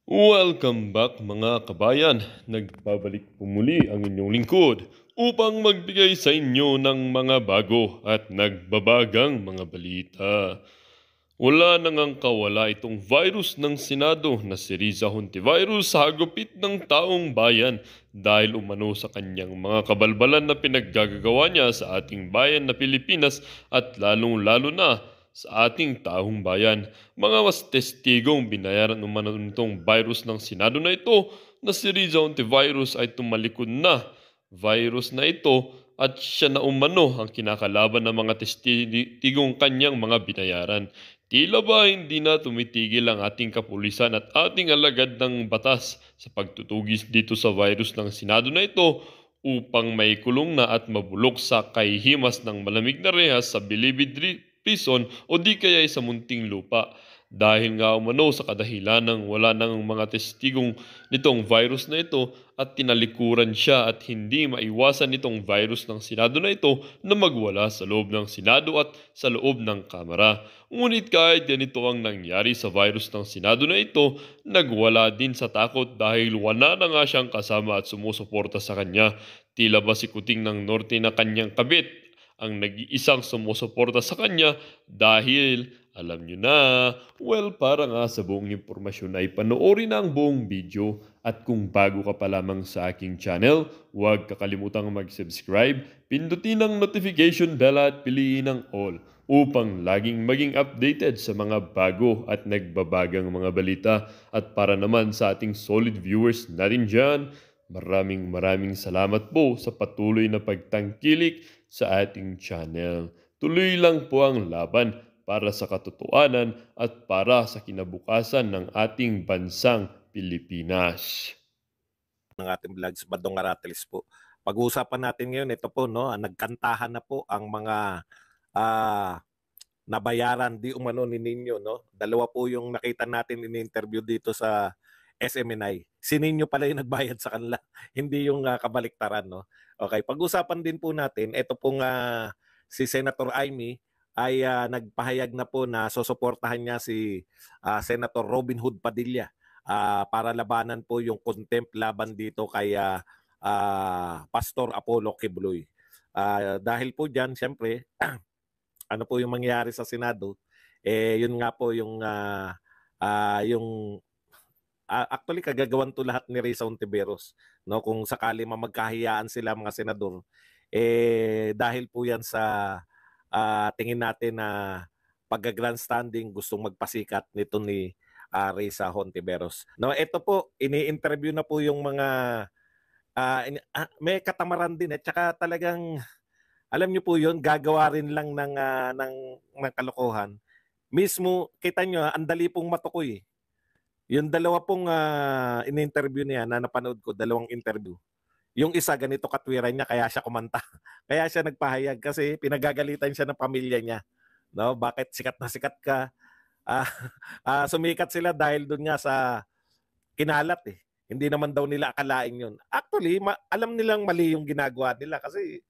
Welcome back mga kabayan. Nagbabalik po muli ang inyong lingkod upang magbigay sa inyo ng mga bago at nagbabagang mga balita. Wala nang kawala itong virus ng Senado na si Riza Hontivirus sa hagupit ng taong bayan dahil umano sa kanyang mga kabalbalan na pinaggagawa niya sa ating bayan na Pilipinas at lalong-lalo na sa ating taong bayan. Mga mas testigong binayaran umano nitong virus ng Senado na ito na si Riza Hontivirus ay tumalikod na virus na ito at siya na umano ang kinakalaban ng mga testigong kanyang mga binayaran. Tila ba hindi na tumitigil ang ating kapulisan at ating alagad ng batas sa pagtutugis dito sa virus ng Senado na ito upang maikulong na at mabulok sa kahihimas ng malamig na rehas sa Bilibid Prison o di kaya sa munting lupa. Dahil nga umano sa kadahilan ng wala ng mga testigong nitong virus na ito at tinalikuran siya at hindi maiwasan nitong virus ng Senado na ito na magwala sa loob ng Senado at sa loob ng Kamara. Ngunit kahit ganito ang nangyari sa virus ng Senado na ito, nagwala din sa takot dahil wala na nga siyang kasama at sumusuporta sa kanya. Tila ba si Kuting ng Norte na kanyang kabit ang nag-iisang sumusuporta sa kanya dahil alam nyo na. Well, para nga sa buong impormasyon ay panoorin ang buong video at kung bago ka pa lamang sa aking channel, huwag kakalimutang mag-subscribe, pindutin ang notification bell at piliin ang all upang laging maging updated sa mga bago at nagbabagang mga balita. At para naman sa ating solid viewers natin dyan, maraming salamat po sa patuloy na pagtangkilik sa ating channel. Tuloy lang po ang laban para sa katotohanan at para sa kinabukasan ng ating bansang Pilipinas. Ng ating vlogs, Badong Aratiles po. Pag-uusapan natin ngayon, ito po, no, nagkantahan na po ang mga nabayaran di umano ni Nino, no? Dalawa po yung nakita natin in-interview dito sa SMNI. Si Nino pala yung nagbayad sa kanila, hindi yung kabaliktaran, no? Okay, pag-usapan din po natin, ito pong si Senator Amy ay nagpahayag na po na susuportahan niya si Senator Robin Hood Padilla para labanan po yung contempt laban dito kay Pastor Apollo Quiboloy. Dahil po dyan, siyempre, ano po yung mangyayari sa Senado, yun nga po yung actually kagagawan to lahat ni Risa Hontiveros, no, kung sakali magkahiyaan sila mga senador, dahil po yan sa tingin natin na pagka-grandstanding gustong magpasikat nito ni Risa Hontiveros. No, ito po ini-interview na po yung mga may katamaran din at saka talagang alam niyo po yun, gagawa rin lang ng kalokohan. Mismo, kita nyo, ang dali pong matukoy. Yung dalawa pong in-interview niya na napanood ko, dalawang interview. Yung isa, ganito katwiran niya, kaya siya kumanta. Kaya siya nagpahayag kasi pinagagalitan siya ng pamilya niya. No? Bakit sikat na sikat ka? Sumikat sila dahil doon nga sa kinalat eh. Hindi naman daw nila akalain yun. Actually, alam nilang mali yung ginagawa nila kasi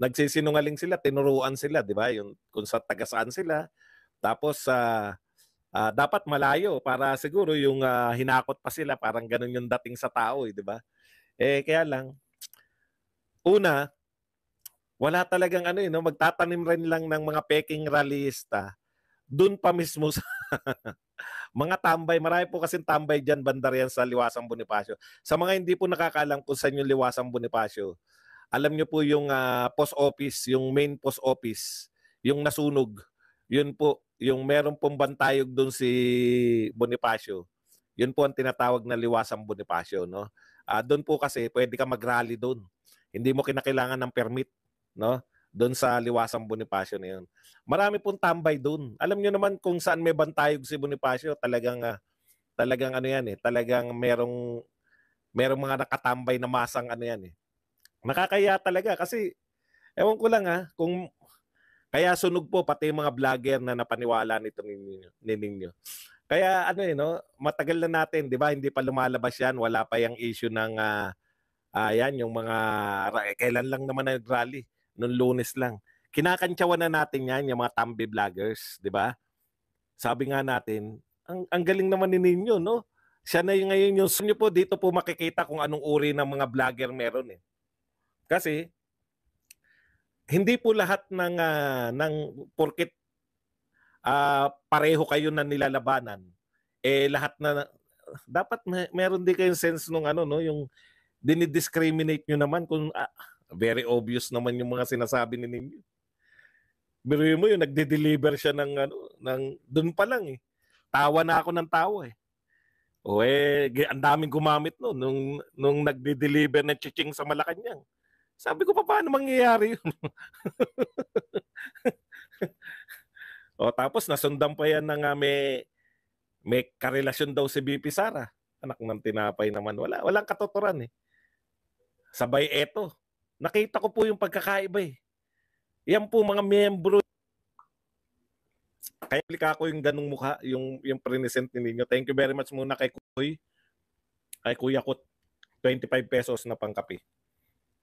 nagsisinungaling sila, tinuruan sila, di ba? Yung kung sa taga-saan sila. Tapos dapat malayo para siguro yung hinakot pa sila, parang ganun yung dating sa tao, di ba? Kaya lang, una, wala talagang ano no, magtatanim rin lang ng mga peking rallyista doon pa mismo sa mga tambay. Marami po kasing tambay dyan, bandar yan sa Liwasang Bonifacio. Sa mga hindi po nakakaalam kung saan yung Liwasang Bonifacio, alam nyo po yung post office, yung main post office, yung nasunog. Yun po, yung meron pong bantayog doon si Bonifacio. Yun po ang tinatawag na Liwasang Bonifacio, no? Doon po kasi pwede ka mag-rally doon. Hindi mo kinakailangan ng permit, no? Doon sa Liwasang Bonifacio na yun. Marami pong tambay doon. Alam nyo naman kung saan may bantayog si Bonifacio, talagang ano yan eh, talagang merong mga nakatambay na masang ano yan eh. Nakakaya talaga kasi ewan ko lang kung kaya sunog po pati yung mga vlogger na napaniwala nito ninyo. Kaya ano no, matagal na natin, 'di ba? Hindi pa lumalabas 'yan, wala pa yung issue ng yan yung mga kailan lang naman nag-rally, noong Lunes lang. Kinakantsawan na natin 'yan, yung mga tambi vloggers, 'di ba? Sabi nga natin, ang galing naman ni ninyo, no? Siya na yung ngayon yung nyo po dito po makikita kung anong uri ng mga vlogger meron eh. Kasi hindi po lahat ng porket pareho kayo na nilalabanan lahat na dapat meron din kayong sense nung ano no yung dinidiscriminate nyo naman kung very obvious naman yung mga sinasabi ni ninyo. Biruin mo yung nagde-deliver siya ng ano ng doon pa lang eh. Tawa na ako ng tawa eh. Ang daming gumamit no nung nagde-deliver ng chiching sa Malacanang. Sabi ko pa paano mangyayari yun? Tapos nasundan pa yan ng may karelasyon daw si BP Sara. Anak ng tinapay naman. Walang katotoran eh. Sabay eto. Nakita ko po yung pagkakaiba eh. Yan po mga miyembro. Kaya plika ko yung ganung mukha, yung present ninyo. Thank you very much muna kay Kuya Kut. 25 pesos na pangkape.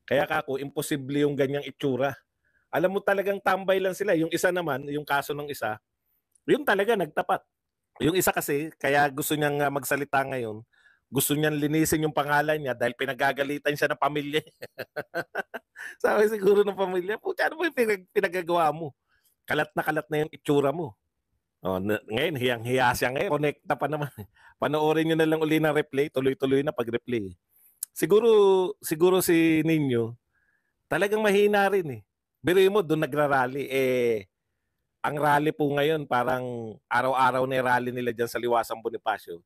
Kaya kako, imposible yung ganyang itsura. Alam mo talagang tambay lang sila. Yung isa naman, yung kaso ng isa, yun talaga nagtapat. Yung isa kasi, kaya gusto niyang magsalita ngayon, gusto niyang linisin yung pangalan niya dahil pinagagalitan siya ng pamilya. Sabi siguro ng pamilya, puta, ano ba yung pinagagawa mo? Kalat na yung itsura mo. Ngayon, hiyang-hiya siya ngayon. Connecta pa naman. Panoorin nyo na lang uli ng replay. Tuloy-tuloy na pag-replay. Siguro si Ninyo, talagang mahina rin eh. Biruin mo, doon nagrarally. Ang rally po ngayon, parang araw-araw na rally nila dyan sa Liwasang Bonifacio.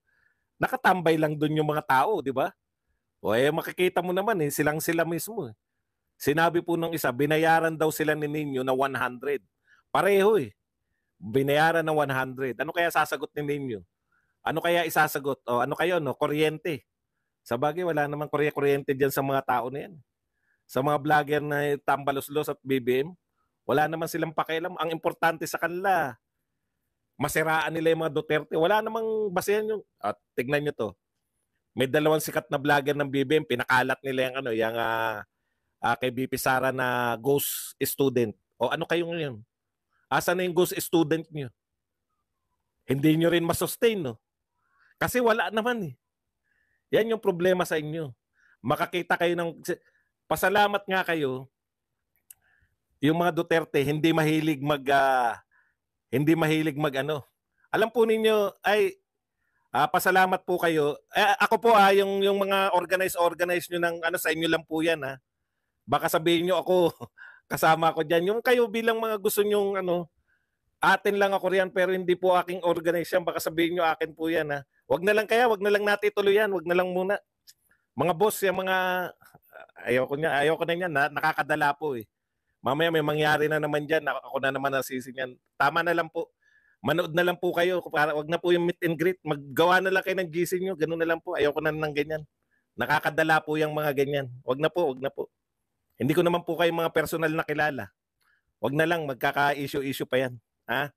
Nakatambay lang doon yung mga tao, di ba? Makikita mo naman eh, silang-sila mismo eh. Sinabi po nung isa, binayaran daw sila ni Ninyo na 100. Pareho eh. Binayaran ng 100. Ano kaya sasagot ni Ninyo? Ano kaya isasagot? Ano kayo, no? Kuryente. Sa bagay, wala namang kuryente dyan sa mga tao na yan. Sa mga vlogger na tambalos-los at BBM, wala naman silang pakialam. Ang importante sa kanila, masiraan nila yung mga Duterte. Wala namang basehan yung... tignan nyo to. May dalawang sikat na vlogger ng BBM, pinakalat nila yung kay BP Sara na ghost student. Ano kayo ngayon? Asa na yung ghost student nyo? Hindi nyo rin masustain, no? Kasi wala naman eh. Yan yung problema sa inyo. Makakita kayo ng... Pasalamat nga kayo, yung mga Duterte, hindi mahilig mag Alam po ninyo, pasalamat po kayo. Ako po yung mga organize nyo ng sa inyo lang po yan ha. Baka sabihin nyo ako, kasama ko dyan. Yung kayo bilang mga gusto nyong atin lang ako riyan pero hindi po aking organization. Baka sabihin nyo akin po yan ha. Wag na lang natin ituloy yan. Wag na lang muna. Mga boss, yung mga ayoko na yan. Nakakadala po eh. Mamaya may mangyari na naman dyan. Ako na naman nasisi niyan. Tama na lang po. Manood na lang po kayo. Wag na po yung meet and greet. Maggawa na lang kayo ng GC nyo. Ganun na lang po. Ayoko na ng ganyan. Nakakadala po yung mga ganyan. Wag na po. Hindi ko naman po kayo mga personal na kilala. Wag na lang. Magkaka-issue pa yan. Ha?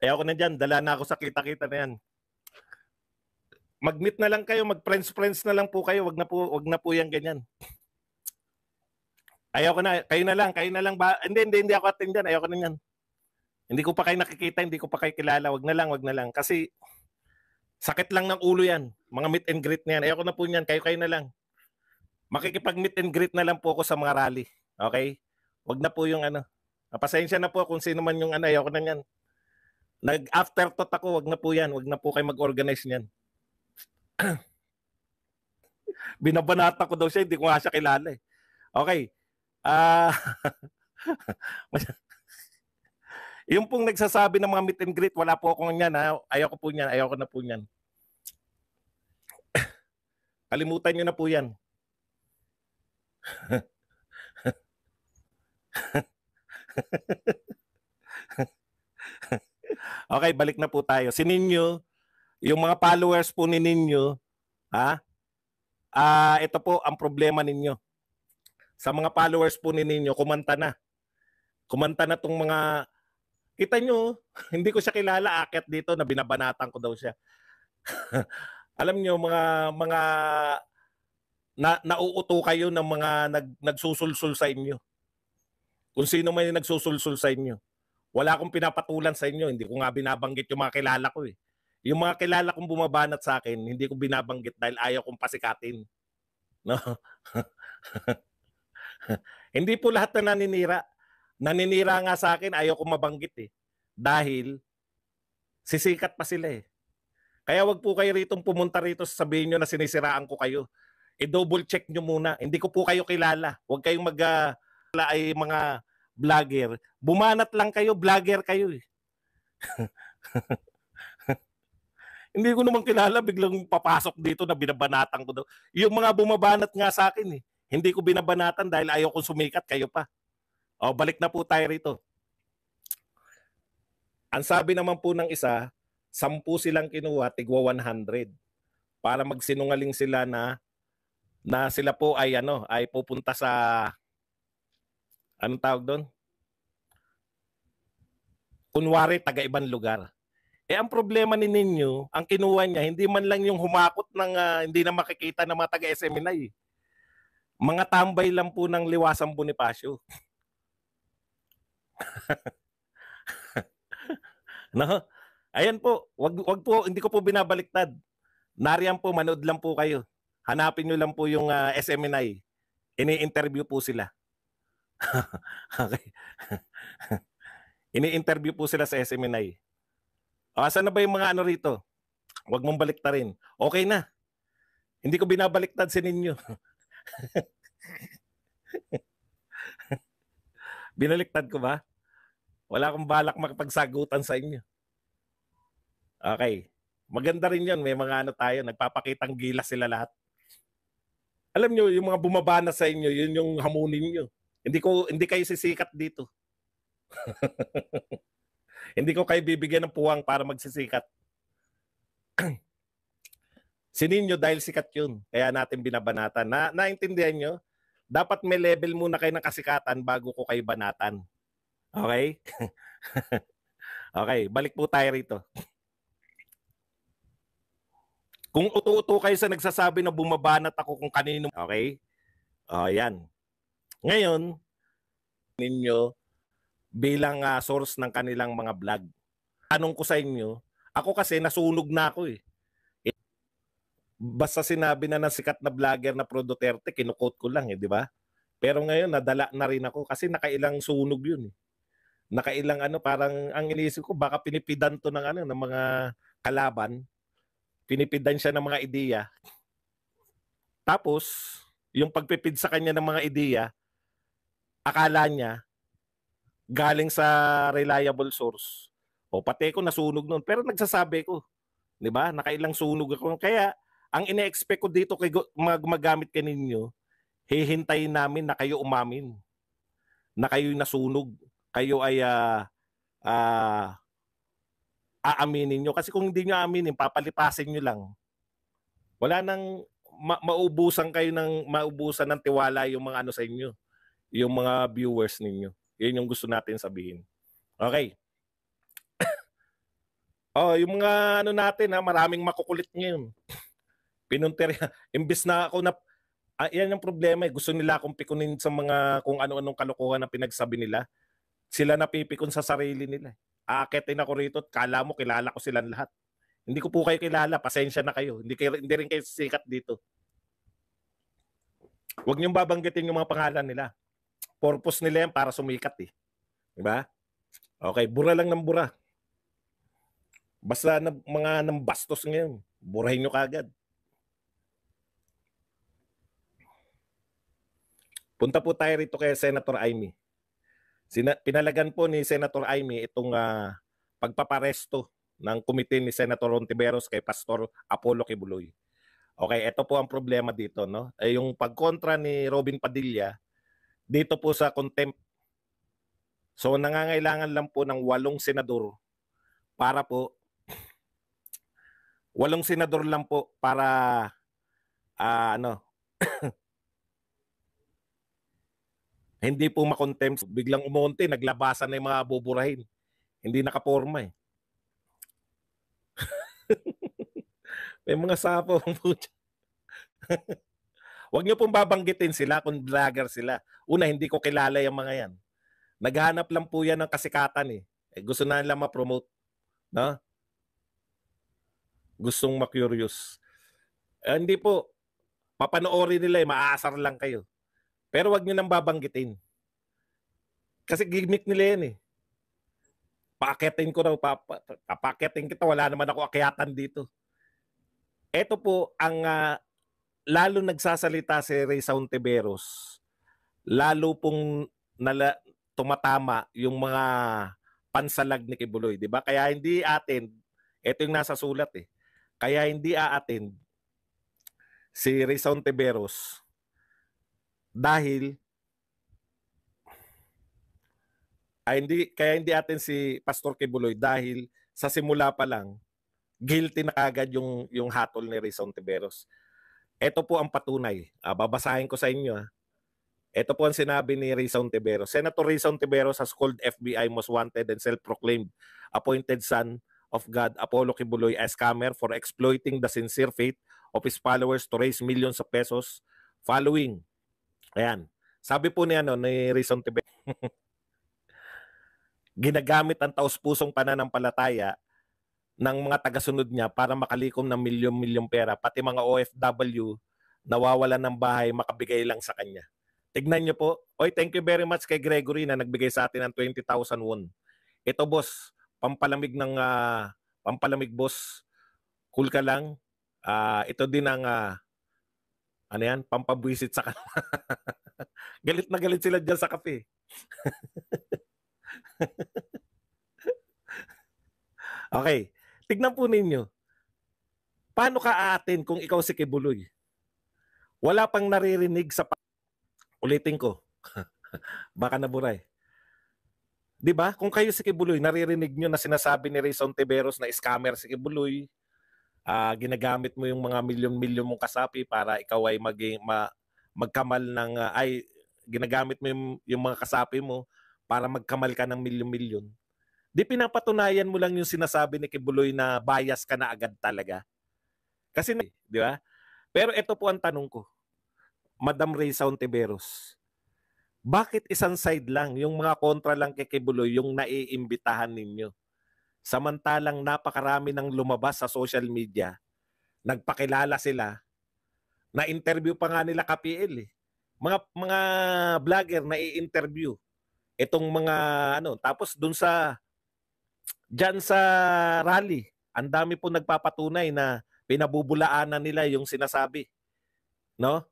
Ayoko na dyan. Dala na ako sa kita-kita na yan. Mag-meet na lang kayo, mag-friends na lang po kayo, wag na po yan ganyan. Ayoko na, kayo na lang ba? Hindi ako atin dyan, ayoko na yan. Hindi ko pa kayo nakikita, hindi ko pa kayo kilala, wag na lang. Kasi sakit lang ng ulo yan, mga meet and greet na yan. Ayoko na po yan, kayo na lang. Makikipag-meet and greet na lang po ako sa mga rally. Okay? Wag na po yung Pasensya na po kung sino man yung ayoko na yan. Nag-afterthought ako, wag na po yan, wag na po kayo mag-organize niyan. Binabanata ko daw siya, hindi ko nga siya kilala eh. Okay. Yung pong nagsasabi ng mga meet and greet, wala po akong yan ha. Ayoko na po yan. Kalimutan nyo na po yan. Okay, balik na po tayo. Si Ninyo, yung mga followers po ni Ninyo, ito po ang problema ninyo. Sa mga followers po ni Ninyo, kumanta na. Kumanta na tong mga... Kita nyo, hindi ko siya kilala, akyat dito na binabanatan ko daw siya. Alam nyo, mga nauuto kayo ng mga nagsusulsul sa inyo. Kung sino man yung nagsusulsul sa inyo. Wala akong pinapatulan sa inyo. Hindi ko nga binabanggit yung mga kilala ko eh. Yung mga kilala kong bumabanat sa akin, hindi ko binabanggit dahil ayaw kong pasikatin. No? Hindi po lahat na naninira. Naninira nga sa akin, ayaw kong mabanggit eh. Dahil sisikat pa sila eh. Kaya wag po kayo rito pumunta rito sabihin nyo na sinisiraan ko kayo. I-double check nyo muna. Hindi ko po kayo kilala. Huwag kayong ay mga vlogger. Bumanat lang kayo, vlogger kayo eh. Hindi ko naman kilala, biglang papasok dito na binabanatan ko daw. Yung mga bumabanat nga sa akin eh. Hindi ko binabanatan dahil ayaw kong sumikat, kayo pa. O, balik na po tayo rito. Ang sabi naman po ng isa, 10 silang kinuha, tigwa 100. Para magsinungaling sila na sila po ay ay pupunta sa anong tawag doon? Kunwari taga-ibang lugar. Ang problema ni ninyo, ang kinuha niya, hindi man lang yung humakot ng hindi na makikita ng mga taga-SMNI. Mga tambay lang po ng Liwasang Bonifacio. No? Ayan po, wag po, hindi ko po binabaliktad. Nariyan po, manood lang po kayo. Hanapin nyo lang po yung SMNI. Ini-interview po sila. Okay. Ini-interview po sila sa SMNI. Asan na ba yung mga rito? Huwag mong baliktarin. Okay na. Hindi ko binabaliktad si ninyo. Binaliktad ko ba? Wala akong balak makipagsagutan sa inyo. Okay. Maganda rin yun. May mga tayo, nagpapakitang gila sila lahat. Alam nyo, yung mga bumabana sa inyo, yun yung hamunin nyo. Hindi kayo sisikat dito. Hindi ko kayo bibigyan ng puwang para magsisikat. Sininyo dahil sikat yun. Kaya natin binabanatan. Naintindihan nyo? Dapat may level muna kayo ng kasikatan bago ko kayo banatan. Okay? Okay, balik po tayo rito. Kung uto-uto kayo sa nagsasabi na bumabanat ako kung kanino. Okay? Yan. Ngayon, ninyo, bilang source ng kanilang mga vlog. Tanong ko sa inyo, ako kasi nasunog na ako eh. Basta sinabi na ng sikat na vlogger na Pro Duterte, kinukot ko lang eh, di ba? Pero ngayon, nadala na rin ako kasi nakailang sunog yun eh. Nakailang parang ang iniisip ko, baka pinipidan to ng ng mga kalaban. Pinipidan siya ng mga ideya. Tapos, yung pagpipid sa kanya ng mga ideya, akala niya, galing sa reliable source. O pati ko nasunog noon. Pero nagsasabi ko, di ba? Nakailang sunog ako. Kaya, ang ine-expect ko dito kay magamit ka ninyo, hihintayin namin na kayo umamin. Na kayo nasunog. Kayo ay aaminin nyo. Kasi kung hindi nyo aaminin, papalipasin nyo lang. Wala nang maubusan ng tiwala yung mga sa inyo. Yung mga viewers ninyo. Yun yung gusto natin sabihin. Okay. Yung mga natin maraming makukulit ngayon. Pinunterya. Imbis na ako na yan yung problema eh. Gusto nila akong pikunin sa mga kung ano-anong kalokohan na pinagsabi nila. Sila napipikon sa sarili nila. Aakitin ako rito at kala mo kilala ko silang lahat. Hindi ko po kayo kilala. Pasensya na kayo. Hindi rin kayo sikat dito. Huwag niyong babanggitin yung mga pangalan nila. Purpose nila yan para sumikat eh. Diba? Okay, bura lang ng bura. Basta mga nambastos ngayon, burahin nyo kagad. Punta po tayo rito kay Senator Amy. Pinalagan po ni Senator Amy itong pagpaparesto ng komite ni Senator Hontiveros kay Pastor Apollo Kibuloy. Okay, ito po ang problema dito, no? Yung pagkontra ni Robin Padilla dito po sa contempt. So nangangailangan lang po ng 8 senador para po 8 senador lang po para hindi po makontempt. Biglang umonte, naglabasan na yung mga buburahin. Hindi nakaporma eh. May mga sapo. Huwag niyo pong babanggitin sila kung vlogger sila. Una, hindi ko kilala yung mga yan. Naghanap lang po yan ng kasikatan eh. gusto na nila ma-promote, no? Gustong ma-curious. Hindi po, papanoorin nila maaasar lang kayo. Pero wag niyo nang babanggitin. Kasi gimmick nila yan eh. Paakitin ko raw, papakitin kita, wala naman ako akyatan dito. Ito po ang lalo nagsasalita si Ray Sauntiveros, lalo pong tumatama yung mga pansalag ni Kibuloy, di ba? Kaya hindi atin, ito yung nasa sulat eh, kaya hindi aatin si Ray Sauntiveros dahil kaya hindi atin si Pastor Kibuloy dahil sa simula pa lang guilty na kagad yung hatol ni Ray Sauntiveros. Ito po ang patunay. Babasahin ko sa inyo. Ito po ang sinabi ni Ray Sauntiveros. Senator Ray Sauntiveros has called FBI most wanted and self-proclaimed appointed son of God, Apollo Kibuloy, a scammer for exploiting the sincere faith of his followers to raise millions of pesos following. Ayan. Sabi po ni Ray Sauntiveros, ginagamit ang taus-pusong pananampalataya ng mga tagasunod niya para makalikom ng milyon-milyong pera, pati mga OFW nawawalan ng bahay, makabigay lang sa kanya. Tignan niyo po. Oy, thank you very much kay Gregory na nagbigay sa atin ng 20,000 won. Ito boss, pampalamig boss. Cool ka lang. Ito din ang pampabwisit sa kanila. Galit na galit sila dyan sa kape. Okay. Tignan po ninyo. Paano ka aatin kung ikaw si Kibuloy? Wala pang naririnig sa... Ulitin ko. Baka naburay. Di ba? Kung kayo si Kibuloy, naririnig nyo na sinasabi ni Ray Sauntiveros na scammer si Kibuloy, ginagamit mo yung mga milyon-milyon mong kasapi para ikaw ay magkamal ng... ginagamit mo yung mga kasapi mo para magkamal ka ng milyon-milyon. Di pinapatunayan mo lang yung sinasabi ni Kibuloy na bias ka na agad talaga. Kasi, di ba? Pero ito po ang tanong ko. Madam Ray Sauntiveros, bakit isang side lang, yung mga kontra lang kay Kibuloy, yung naiimbitahan ninyo? Samantalang napakarami ng lumabas sa social media, nagpakilala sila, na-interview pa nga nila KPL eh. Mga vlogger na i-interview. Itong mga tapos dun diyan sa rally, ang dami po nagpapatunay na pinabubulaanan nila yung sinasabi nung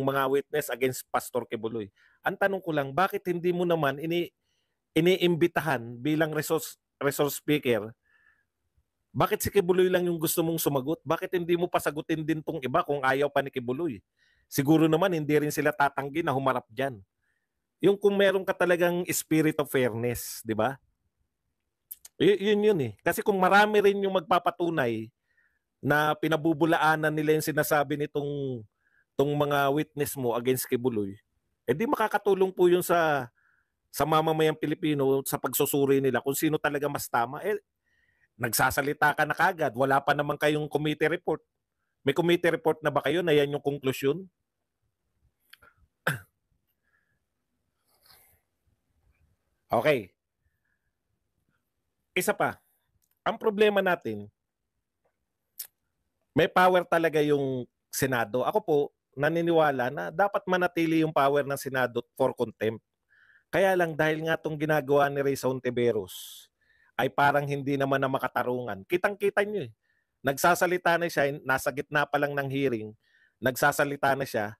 mga witness against Pastor Kibuloy. Ang tanong ko lang, bakit hindi mo naman iniimbitahan bilang resource speaker? Bakit si Kibuloy lang yung gusto mong sumagot? Bakit hindi mo pasagutin din tong iba kung ayaw pa ni Kibuloy? Siguro naman hindi rin sila tatanggi na humarap diyan. Yung kung meron ka talagang spirit of fairness, di ba? Yun eh. Kasi kung marami rin yung magpapatunay na pinabubulaanan nila yung sinasabi nitong mga witness mo against Kibuloy, di makakatulong po yun sa mamamayang Pilipino sa pagsusuri nila kung sino talaga mas tama. Nagsasalita ka na kagad. Wala pa naman kayong committee report. May committee report na ba kayo na yan yung konklusyon? Okay. Isa pa, ang problema natin, may power talaga yung Senado. Ako po, naniniwala na dapat manatili yung power ng Senado for contempt. Kaya lang dahil nga itong ginagawa ni Ray Sauntiveros ay parang hindi naman na makatarungan. Kitang-kita nyo eh. Nagsasalita na siya, nasa gitna pa lang ng hearing, nagsasalita na siya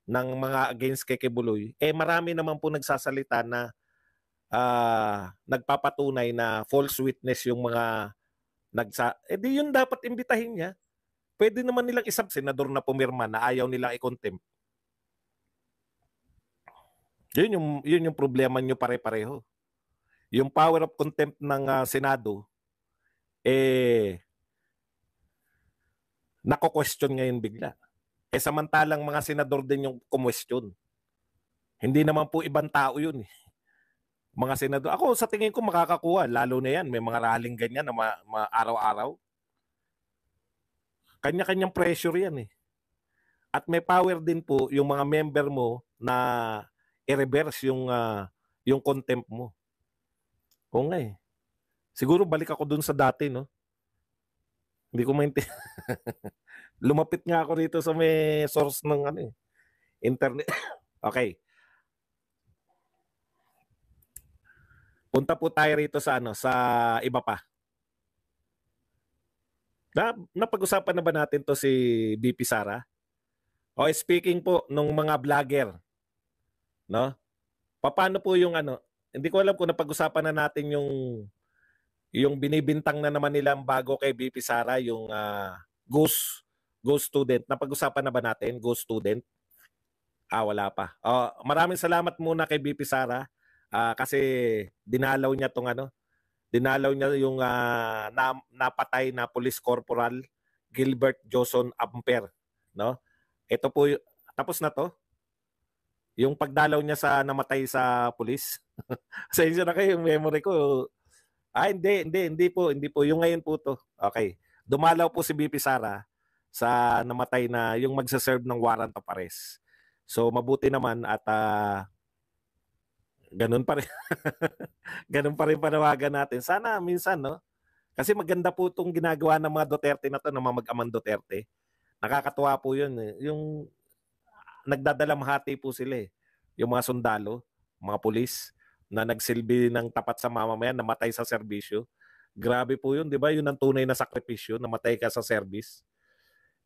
ng mga against kay Kibuloy. Marami naman po nagsasalita na nagpapatunay na false witness yung mga di yun dapat imbitahin niya. Pwede naman nilang isang senador na pumirma na ayaw nilang i-contempt. Yun yung problema nyo pare-pareho. Yung power of contempt ng Senado, nako-question ngayon bigla. Samantalang mga senador din yung kumwestiyon. Hindi naman po ibang tao yun eh. Mga senador. Ako sa tingin ko makakakuha. Lalo na yan. May mga raling ganyan na araw-araw. Kanya-kanyang pressure yan eh. At may power din po yung mga member mo na i-reverse yung contempt mo. Oo nga eh. Siguro balik ako dun sa dati, no? Hindi ko maintindihan. Lumapit nga ako rito sa may source ng ano eh, internet. Okay. Punta po tayo rito sa ano, sa iba pa. Napag-usapan na ba natin to si BP Sara? O speaking po nung mga vlogger, no? Paano po yung ano, hindi ko alam kung napag-usapan na natin yung binibintang na naman nilang bago kay BP Sara, yung Ghost Student. Napag-usapan na ba natin, Ghost Student? Wala pa. Maraming salamat muna kay BP Sara kasi dinalaw niya tong ano, dinalaw niya yung napatay na Police Corporal Gilbert Joson Amper, no? Ito po tapos na to. Yung pagdalaw niya sa namatay sa pulis. Pasensya na kayo, yung memory ko. Hindi po. Yung ngayon po to. Okay. Dumalaw po si BP Sara sa namatay na yung magsaserve ng warrant of arrest. So mabuti naman at ganun pa rin. Ganun pa rin panawagan natin. Sana minsan, no? Kasi maganda po itong ginagawa ng mga Duterte na to, ng mga mag-amang Duterte. Nakakatuwa po yun. Yung nagdadalamhati po sila eh. Yung mga sundalo, mga pulis, na nagsilbi ng tapat sa mamamayan, namatay sa serbisyo. Grabe po yun, di ba? Yun ang tunay na sakripisyo, namatay ka sa service.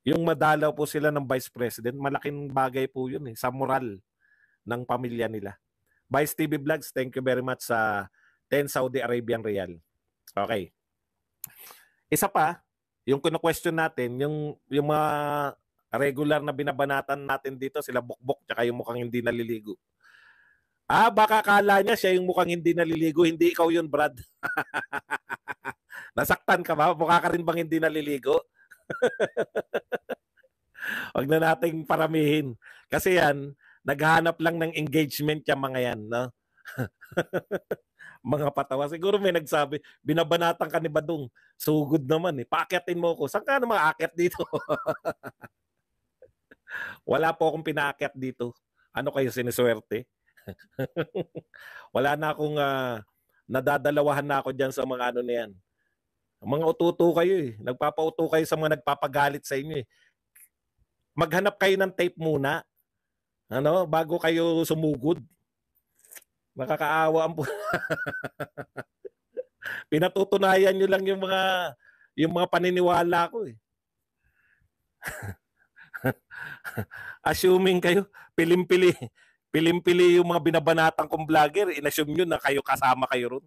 Yung madalaw po sila ng Vice President, malaking bagay po yun eh, sa moral ng pamilya nila. Vice TV Vlogs, thank you very much sa 10 Saudi Arabian Riyal. Okay. Isa pa, yung kino-question natin, yung mga regular na binabanatan natin dito, sila Bukbok, tsaka yung mukhang hindi naliligo. Baka kala niya siya yung mukhang hindi naliligo, hindi ikaw yun, Brad. Nasaktan ka ba? Mukha ka rin bang hindi naliligo? Huwag na nating paramihin. Kasi yan, naghahanap lang ng engagement yung mga yan, no? Mga patawa. Siguro may nagsabi, binabanatan ka ni Badong. Sugod naman eh. Paakyatin mo ko. Saan ka naman aakyat dito? Wala po akong pinaakyat dito. Ano kayo, siniswerte? Wala na akong nadadalawahan na ako dyan sa mga ano na yan. Mga ututo kayo eh. Nagpapauto kayo sa mga nagpapagalit sa inyo eh. Maghanap kayo ng tape muna. Ano, bago kayo sumugod. Nakakaawa ang pinatutunayan nyo lang yung mga paniniwala ko eh. Assuming kayo, pilim-pili yung mga binabanatang kong vlogger, inassume nyo na kayo kasama kayo ron.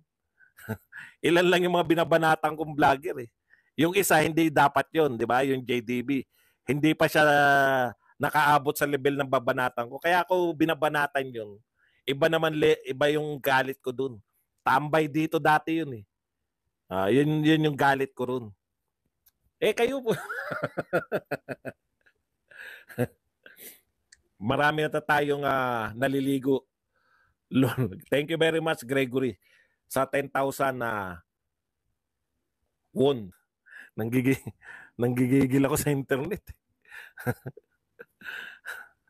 Ilan lang yung mga binabanatang kong vlogger eh. Yung isa, hindi dapat yon, di ba? Yung JDB. Hindi pa siya nakaabot sa level ng babanatan ko. Kaya ako binabanatan yun. Iba naman, iba yung galit ko dun. Tambay dito dati yun eh. Yun yung galit ko ron. Kayo po. Marami na tayong naliligo. Thank you very much, Gregory, sa 10,000 na won. Nanggigigil ako sa internet.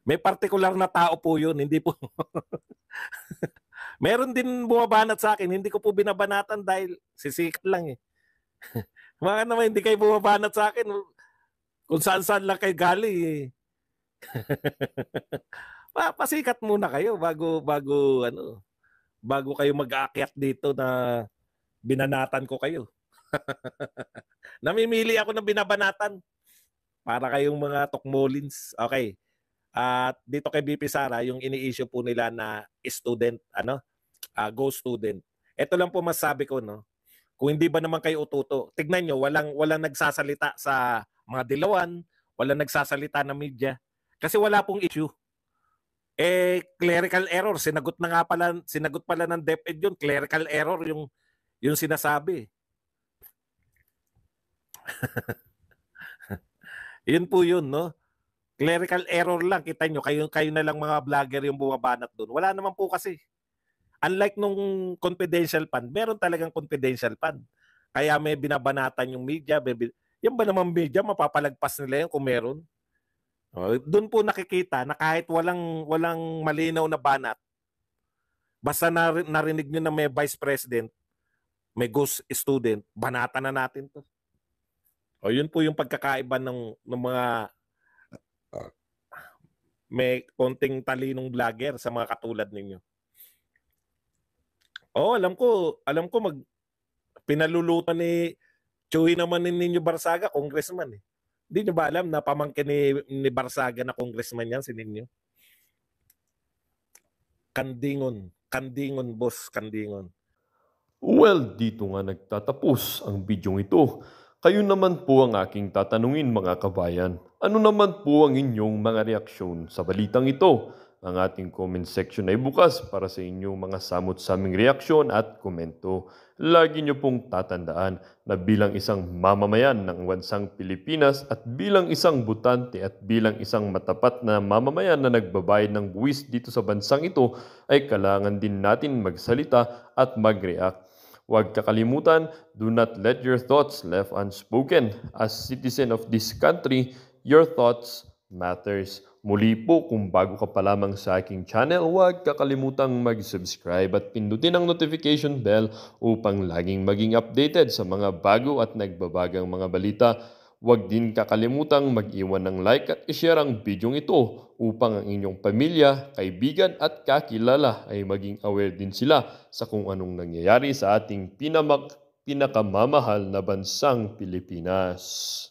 May partikular na tao po yun, hindi po. Meron din bumabanat sa akin, hindi ko po binabanatan dahil sisikat lang eh. Mga naman, hindi kayo bumabanat sa akin. Kung saan-saan lang kayo galing eh. Pasikat muna kayo bago kayo mag-aakyat dito na binanatan ko kayo. Namimili ako ng binabanatan para kayong mga tukmolins. Okay. At dito kay BP Sara, yung ini-issue po nila na student, ghost student. Ito lang po masabi ko, no. Kung hindi ba naman kayo ututo, tignan nyo, walang nagsasalita sa mga dilawan, walang nagsasalita na media. Kasi wala pong issue. Clerical error, sinagot pala ng DepEd yun, clerical error yung sinasabi. Yun po yun, no? Clerical error lang, kita nyo, kayo na lang mga vlogger yung bumabanat doon. Wala naman po kasi. Unlike nung confidential fund, meron talagang confidential fund. Kaya may binabanatan yung media. Yan ba naman media, mapapalagpas nila yun kung meron? Doon po nakikita na kahit walang malinaw na banat, basta narinig nyo na may vice president, may ghost student, banata na natin to. O yun po yung pagkakaiba ng mga may konting talinong vlogger sa mga katulad ninyo. Oh, alam ko pinalulutan ni Chuy naman ninyo Barsaga, congressman eh. Hindi nyo ba alam na pamangkin ni Barsaga na congressman yan si ninyo? Kandingon boss, Kandingon. Well, dito nga nagtatapos ang bidyong ito. Kayo naman po ang aking tatanungin mga kabayan. Ano naman po ang inyong mga reaksyon sa balitang ito? Ang ating comment section ay bukas para sa inyong mga samot-saming reaksyon at komento. Lagi niyo pong tatandaan na bilang isang mamamayan ng bansang Pilipinas at bilang isang butante at bilang isang matapat na mamamayan na nagbabayad ng buwis dito sa bansang ito ay kailangan din natin magsalita at mag-react. Huwag kakalimutan, do not let your thoughts left unspoken. As citizen of this country, your thoughts matters. Muli po, kung bago ka pa lamang sa aking channel, huwag kakalimutang mag-subscribe at pindutin ang notification bell upang laging maging updated sa mga bago at nagbabagang mga balita. Huwag din kakalimutang mag-iwan ng like at i-share ang bidyong ito upang ang inyong pamilya, kaibigan at kakilala ay maging aware din sila sa kung anong nangyayari sa ating pinakamamahal na bansang Pilipinas.